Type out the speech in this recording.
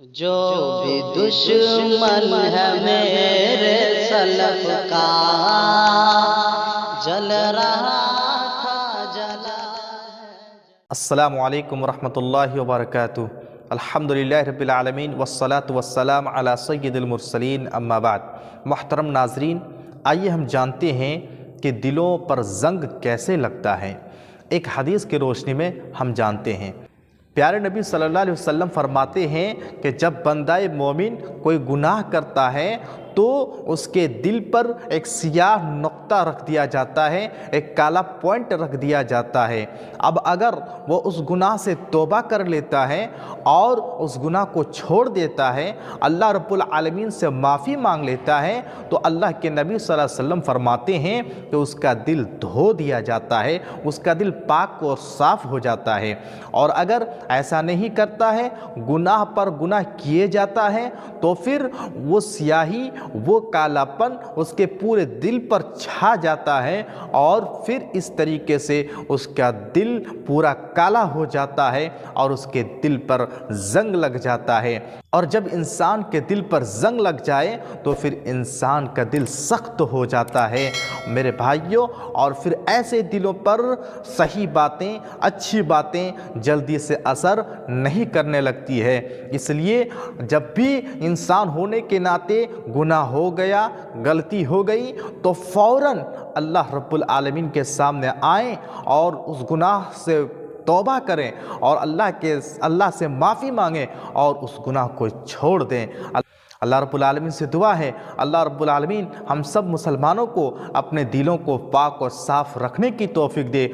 جو بھی دشمن ہے میرے سلف کا جل رہا تھا جلا السلام علیکم ورحمۃ اللہ وبرکاتہ۔ الحمدللہ رب العالمین والصلاة والسلام علی سید المرسلین، اما بعد۔ محترم ناظرین، آئیے ہم جانتے ہیں کہ دلوں پر زنگ کیسے لگتا ہے۔ ایک حدیث کی روشنی میں ہم جانتے ہیں، پیارے نبی صلی اللہ علیہ وسلم فرماتے ہیں کہ جب بندہ مومن کوئی گناہ کرتا ہے تو اس کے دل پر ایک سیاہ نقطہ رکھ دیا جاتا ہے، ایک کالا پوائنٹ رکھ دیا جاتا ہے۔ اب اگر وہ اس گناہ سے توبہ کر لیتا ہے اور اس گناہ کو چھوڑ دیتا ہے، اللہ رب العالمین سے معافی مانگ لیتا ہے، تو اللہ کے نبی صلی اللہ علیہ وسلم فرماتے ہیں کہ اس کا دل دھو دیا جاتا ہے، اس کا دل پاک اور صاف ہو جاتا ہے۔ اور اگر ایسا نہیں کرتا ہے، گناہ پر گناہ کیے جاتا ہے، تو پھر وہ سیاہی، وہ کالا پن اس کے پورے دل پر چھا جاتا ہے، اور پھر اس طریقے سے اس کا دل پورا کالا ہو جاتا ہے اور اس کے دل پر زنگ لگ جاتا ہے۔ اور جب انسان کے دل پر زنگ لگ جائے تو پھر انسان کا دل سخت ہو جاتا ہے میرے بھائیوں، اور پھر ایسے دلوں پر صحیح باتیں، اچھی باتیں جلدی سے اثر نہیں کرنے لگتی ہے۔ اس لیے جب بھی انسان ہونے کے ناطے گناہ ہو گیا، غلطی ہو گئی، تو فوراً اللہ رب العالمین کے سامنے آئیں اور اس گناہ سے توبہ کریں اور اللہ سے معافی مانگیں اور اس گناہ کو چھوڑ دیں۔ اللہ رب العالمین سے دعا ہے، اللہ رب العالمین ہم سب مسلمانوں کو اپنے دلوں کو پاک اور صاف رکھنے کی توفیق دے۔